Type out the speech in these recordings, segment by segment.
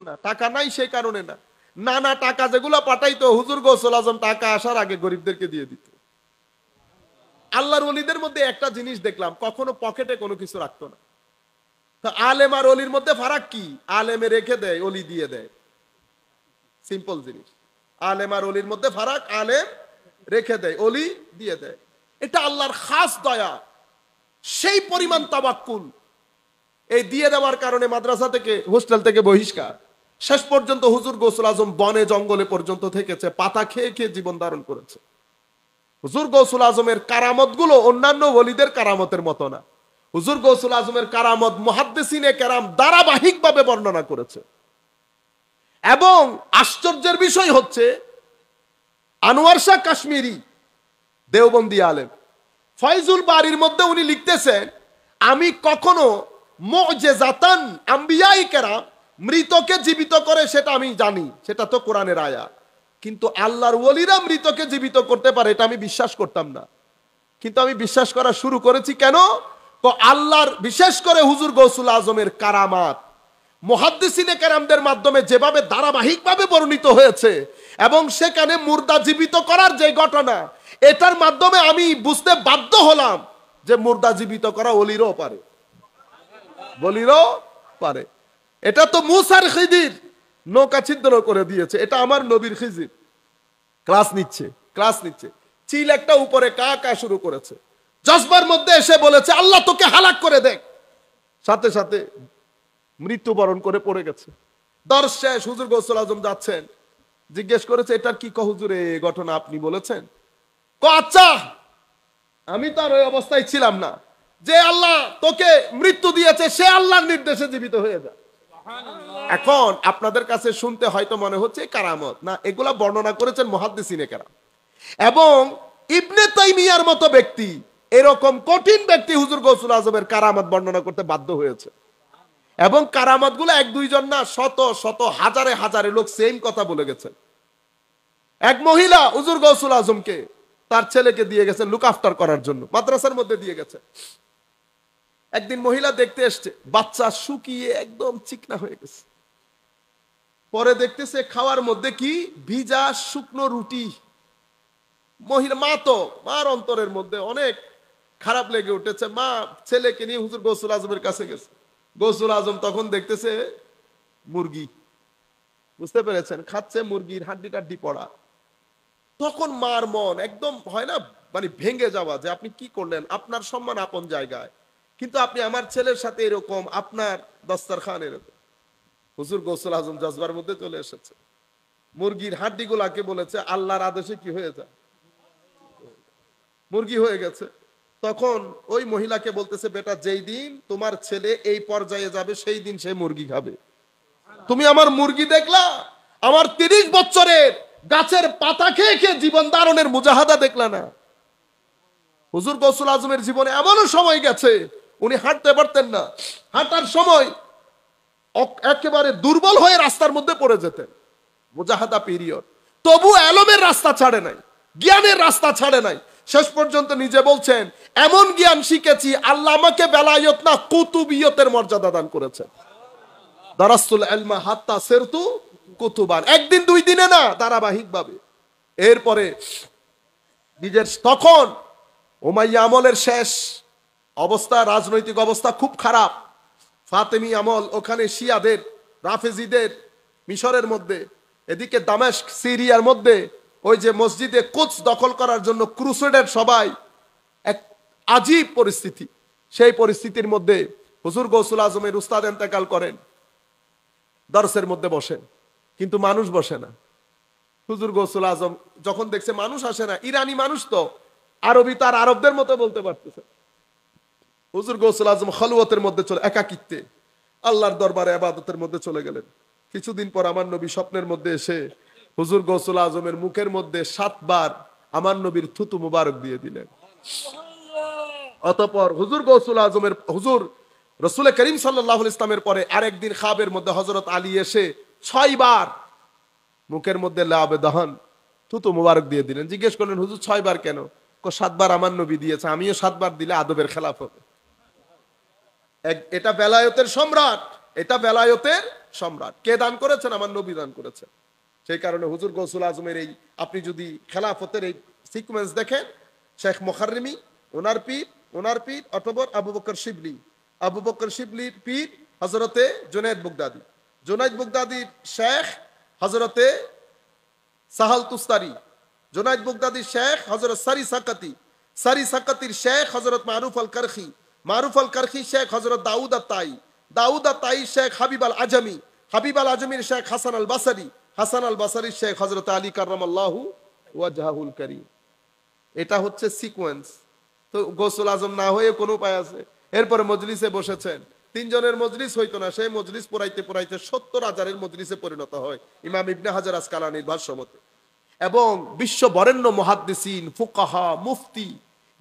না, টাকা নাই সেই কারণে না, নানা টাকা যেগুলো পাঠাইতো হুজুর গৌসুল আজম টাকা আসার আগে গরিবদেরকে দিয়ে দিত। আল্লাহর ওলিদের মধ্যে একটা জিনিস দেখলাম, কখনো পকেটে কোনো কিছু রাখতো না। তো আলেম আর অলির মধ্যে ফারাক কি? আলেমে রেখে দেয়, অলি দিয়ে দেয়। সিম্পল জিনিস। আলেম আর অলির মধ্যে ফারাক, আলেম রেখে দেয়, অলি দিয়ে দেয়। এটা আল্লাহর খাস দয়া, সেই পরিমাণ তাওয়াক্কুল। এই দিয়ে দেওয়ার কারণে মাদ্রাসা থেকে, হোস্টেল থেকে বহিষ্কার। শেষ পর্যন্ত হুজুর গৌসুল আজম বনে জঙ্গলে পর্যন্ত থেকেছে, পাতা খেয়ে খেয়ে জীবন ধারণ করেছে। হুজুর গৌসুল আজমের কারামত গুলো অন্যান্য ওলিদের কারামতের মতো না। হুজুর গৌসুল আজমের কারামত মুহাদ্দিসিনে কেরাম ধারাবাহিক ভাবে বর্ণনা করেছে। এবং আশ্চর্যের বিষয় হচ্ছে, আনোয়ার শাহ কাশ্মীরি দেওবন্দি আলেম, ফয়জুল বারির মধ্যে উনি লিখতেছেন, আমি কখনো মুজিজাতান আম্বিয়ায়ে কেরাম মৃতকে জীবিত করে সেটা আমি জানি, সেটা তো কোরআনের আয়াত, কিন্তু আল্লাহর ওলিরা মৃতকে জীবিত করতে পারে এটা আমি বিশ্বাস করতাম না। কিন্তু আমি বিশ্বাস করা শুরু করেছি কেন? তো আল্লাহর, বিশেষ করে হুজুর গৌসুল আজমের কারামাত মুহাদ্দিসিনে কেরামদের মাধ্যমে যেভাবে ধারাবাহিকভাবে বর্ণিত হয়েছে, এবং সেখানে মুর্দা জীবিত করার যে ঘটনা, এটার মাধ্যমে আমি বুঝতে বাধ্য হলাম যে মুর্দা জীবিত করা ওলিরও পারে, বলিরও পারে। এটা তো মুসার খিদির নৌকা ছিদ্র করে দিয়েছে, এটা আমার নবীর খিজির ক্লাস নিচ্ছে। চিল একটা উপরে কা কা শুরু করেছে, জজবার মধ্যে এসে বলেছে আল্লাহ তোকে হালাক করে দেখ, সাথে সাথে মৃত্যুবরণ করে পড়ে গেছে। দর্শ শেষ, হুজুর গৌসুল আজম যাচ্ছেন, জিজ্ঞেস করেছে এটা কি হুজুর এই ঘটনা আপনি বলেছেন? আচ্ছা, আমি তো আর ওই অবস্থায় ছিলাম না, যে আল্লাহ তোকে মৃত্যু দিয়েছে সে আল্লাহর নির্দেশে জীবিত হয়ে যায়। এখন আপনাদের কাছে শুনতে হয়তো মনে হচ্ছে কারামত না, এগুলা বর্ণনা করেছেন মুহাদ্দিসিনে কেরাম। এবং ইবনে তাইমিয়ার মতো ব্যক্তি, এরকম কঠিন ব্যক্তি হুজুর গৌসুল আজমের কারামত বর্ণনা করতে বাধ্য হয়েছে। এবং কারামত গুলো এক দুইজন না, শত শত হাজারে হাজারে লোক সেম কথা বলে গেছেন। এক মহিলা হুজুর গৌসুল আজমকে তার ছেলেকে দিয়ে গেছেন লুক আফটার করার জন্য, মাদ্রাসার মধ্যে দিয়ে গেছে। একদিন মহিলা দেখতে এসছে, বাচ্চা শুকিয়ে একদম চিকনা হয়ে গেছে। পরে দেখতেছে খাওয়ার মধ্যে কি ভিজা শুকনো রুটি। মহিলা, মার অন্তরের মধ্যে অনেক খারাপ লেগে উঠেছে। মা ছেলেকে নিয়ে হুজুর গৌসুল আজমের কাছে গেছে। গৌসুল আজম তখন দেখতেছে মুরগি, বুঝতে পেরেছেন, খাচ্ছে মুরগির হাড্ডি টাড্ডি পড়া। তখন মার মন একদম হয় না, মানে ভেঙে যাওয়া, যে আপনি কি করলেন, আপনার সম্মান আপন জায়গায়, কিন্তু আপনি আমার ছেলের সাথে এরকম, আপনার দস্তরখান এরকম। হুজুর গৌসুল আজম জজবার মধ্যে চলে এসেছে, মুরগির হাড্ডি গুলাকে বলেছে আল্লাহর আদেশে কি হয়ে যায়, মুরগি হয়ে গেছে। তখন ওই মহিলাকে বলতেছে, বেটা যেই দিন তোমার ছেলে এই পর্যায়ে যাবে সেই দিন সে মুরগি খাবে। তুমি আমার মুরগি দেখলা, আমার 30 বছরের গাছের পাতা খেয়ে খেয়ে জীবন ধারণের মুজাহাদা দেখলা না। হুজুর গৌসুল আজমের জীবনে এমনও সময় গেছে উনি হাঁটতে পারতেন না, হাঁটার সময় একেবারে দুর্বল হয়ে রাস্তার মধ্যে পড়ে যেতেন। মুজাহাদা পিরিয়ড, তবু এলমের রাস্তা ছাড়ে নাই, জ্ঞানের রাস্তা ছাড়ে নাই। শেষ পর্যন্ত নিজে বলছেন, এমন জ্ঞান শিখেছি আল্লাহ আমাকে বেলায়ত না কুতুবিয়তের মর্যাদা দান করেছেন। দারাসতুল ইলমা হাত্তা সিরতু কুতুবান, একদিন দুই দিনে না, ধারাবাহিকভাবে। এরপরে নিজের, তখন উমাইয়া আমলের শেষ অবস্থা, রাজনৈতিক অবস্থা খুব খারাপ। ফাতেমি আমল, ওখানে শিয়াদের, রাফেজিদের মিশরের মধ্যে, এদিকে দামেস্ক সিরিয়ার মধ্যে ওই যে মসজিদে কুদস দখল করার জন্য ক্রুসেডার সবাই, এক আজীব পরিস্থিতি। সেই পরিস্থিতির মধ্যে হুজুর গৌসুল আজমের উস্তাদ ইন্তেকাল করেন, দরসের মধ্যে বসেন, কিন্তু মানুষ বসে না। হুজুর গৌসুল আজম যখন দেখছে মানুষ আসে না, ইরানি মানুষ তো, আরবি তার আরবদের মতো বলতে পারতেছে, হুজুর গৌসুল আজম খলওয়াতের মধ্যে চলে, একাকিত্বে আল্লাহর দরবারে ইবাদতের মধ্যে চলে গেলেন। কিছুদিন পর আমার নবী স্বপ্নের মধ্যে এসে হুজুর গৌসুল আজমের মুখের মধ্যে 7 বার আমার নবীর থুতু মুবারক দিয়ে দিলেন। অতঃপর হুজুর গৌসুল আজমের, হুজুর রাসূল করিম সাল্লাল্লাহু আলাইহি ইসলামের পরে আরেকদিন খাবের মধ্যে হযরত আলী এসে 6 বার মুখের মধ্যে লাবে দহন থুতু মুবারক দিয়ে দিলেন। জিজ্ঞেস করলেন, হুজুর 6 বার কেন? 7 বার আমার নবী দিয়েছে, আমিও 7 বার দিলে আদবের খেলাফ হবে। এটা বেলায়েতের সম্রাট, এটা বেলায়েতের সম্রাট। কে দান করেছেন? আমার নবী দান করেছেন। সেই কারণে হুজুর গৌসুল আজমের এই, আপনি যদি খেলাফতের এই সিকোয়েন্স দেখেন, শেখ মোখাররিমি ওনার পীর অথবা আবু বকর শিবলির পীর হযরতে জুনায়েদ বুগদাদির শেখ হযরতে সাহাল তুস্তারি, জুনায়েদ বুগদাদির শেখ হযরত সারি সাকাতির শেখ হযরত মারুফ আল কারখি শেখ হযরত দাউদ আত তাই শেখ হাবিব আল আজমির শেখ হাসান আল বাসারির শেখ হযরত আলী কাররামাল্লাহু ওয়াজহাহুল কারীম। এটা হচ্ছে সিকোয়েন্স। তো গৌসুল আজম না হয়ে কোনো উপায় আছে? এরপরে মজলিসে বসেছেন, 3 জনের মজলিস হইতো না, সেই মজলিস পড়াইতে 70,000-এর মজলিসে পরিণত হয় ইমাম ইবনে হাজার আসকালানির ভাষ্য মতে। এবং বিশ্ব বরেণ্য মুহাদ্দিসিন, ফুকাহা, মুফতি,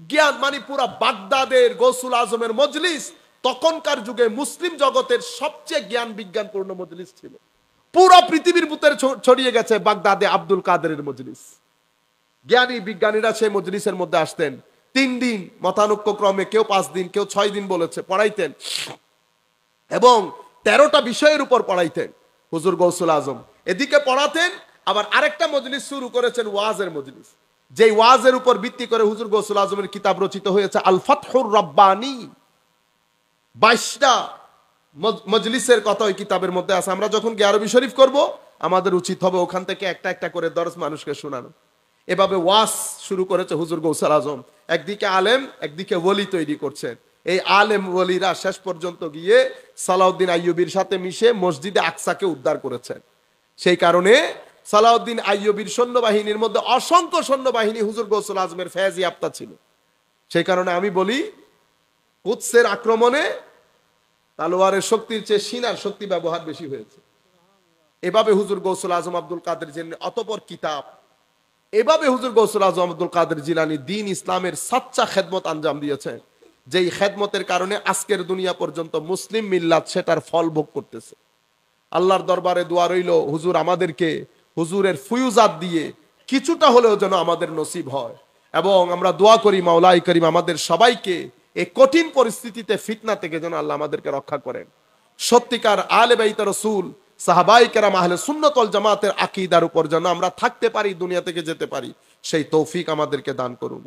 জ্ঞান, মানে পুরা বাগদাদের গৌসুল আজমের মজলিস তখনকার যুগে মুসলিম জগতের সবচেয়ে জ্ঞান বিজ্ঞানপূর্ণ মজলিস ছিল। পুরো পৃথিবীর বুকে ছড়িয়ে গেছে বাগদাদে আব্দুল কাদেরের মজলিস। জ্ঞানী বিজ্ঞানীরা সেই মজলিসের মধ্যে আসতেন 3 দিন মতানুক্রমে, কেউ 5 দিন, কেউ 6 দিন বলেছে, পড়াইতেন এবং 13টা বিষয়ের উপর পড়াইতেন হুজুর গৌসুল আজম। এদিকে পড়াতেন, আবার আরেকটা মজলিস শুরু করেছেন, ওয়াজের মজলিস। যেই ওয়াজের উপর ভিত্তি করে হুজুর গৌসুল আজমের কিতাব রচিত হয়েছে আল ফাতহুর রাব্বানী। 22টা মজলিসের কথা ওই কিতাবের মধ্যে আছে। আমরা যখন গিয়ে আরবি শরীফ করব, আমাদের উচিত হবে ওখান থেকে একটা একটা করে দরস মানুষকে শোনানো। এভাবে ওয়াজ শুরু করেছে হুজুর গৌসুল আজম। একদিকে আলেম, একদিকে ওলি তৈরি করছেন। এই আলেম ওলিরা শেষ পর্যন্ত গিয়ে সালাউদ্দিন আইয়ুবীর সাথে মিশে মসজিদে আকসাকে উদ্ধার করেছেন। সেই কারণে সালাউদ্দিন আইয়ুবীর সৈন্যবাহিনীর মধ্যে অসংখ্য সৈন্যবাহিনী হুজুর গৌসুল আজমের ফেয়াজি আপ্তা ছিল। সেই কারণে আমি বলি, কুদসের আক্রমণে তালোয়ারের শক্তির চেয়ে সিনার শক্তি ব্যবহার বেশি হয়েছে। এভাবে হুজুর গৌসুল আজম আব্দুল কাদের জিলানী, অতঃপর কিতাব, এভাবে হুজুর গৌসুল আজম আব্দুল কাদের জিলানী দ্বীন ইসলামের সাচ্চা খেদমত আঞ্জাম দিয়েছেন, যেই খেদমতের কারণে আজকের দুনিয়া পর্যন্ত মুসলিম মিল্লাত সেটার ফল ভোগ করতেছে। আল্লাহর দরবারে দোয়া রইল, হুজুর আমাদেরকে হুজুরের ফুয়ুজাত দিয়ে কিছুটা হলেও যেন আমাদের নসিব হয়। এবং আমরা দোয়া করি মাওলাই করিম আমাদের সবাইকে এই কঠিন পরিস্থিতিতে ফিতনা থেকে যেন আল্লাহ আমাদেরকে রক্ষা করেন। সত্যিকার আলে বাইত রাসূল, সাহাবায়ে কেরাম, আহলে সুন্নাত ওয়াল জামাতের আকীদার উপর যেন আমরা থাকতে পারি, দুনিয়া থেকে যেতে পারি, সেই তৌফিক আমাদেরকে দান করুন।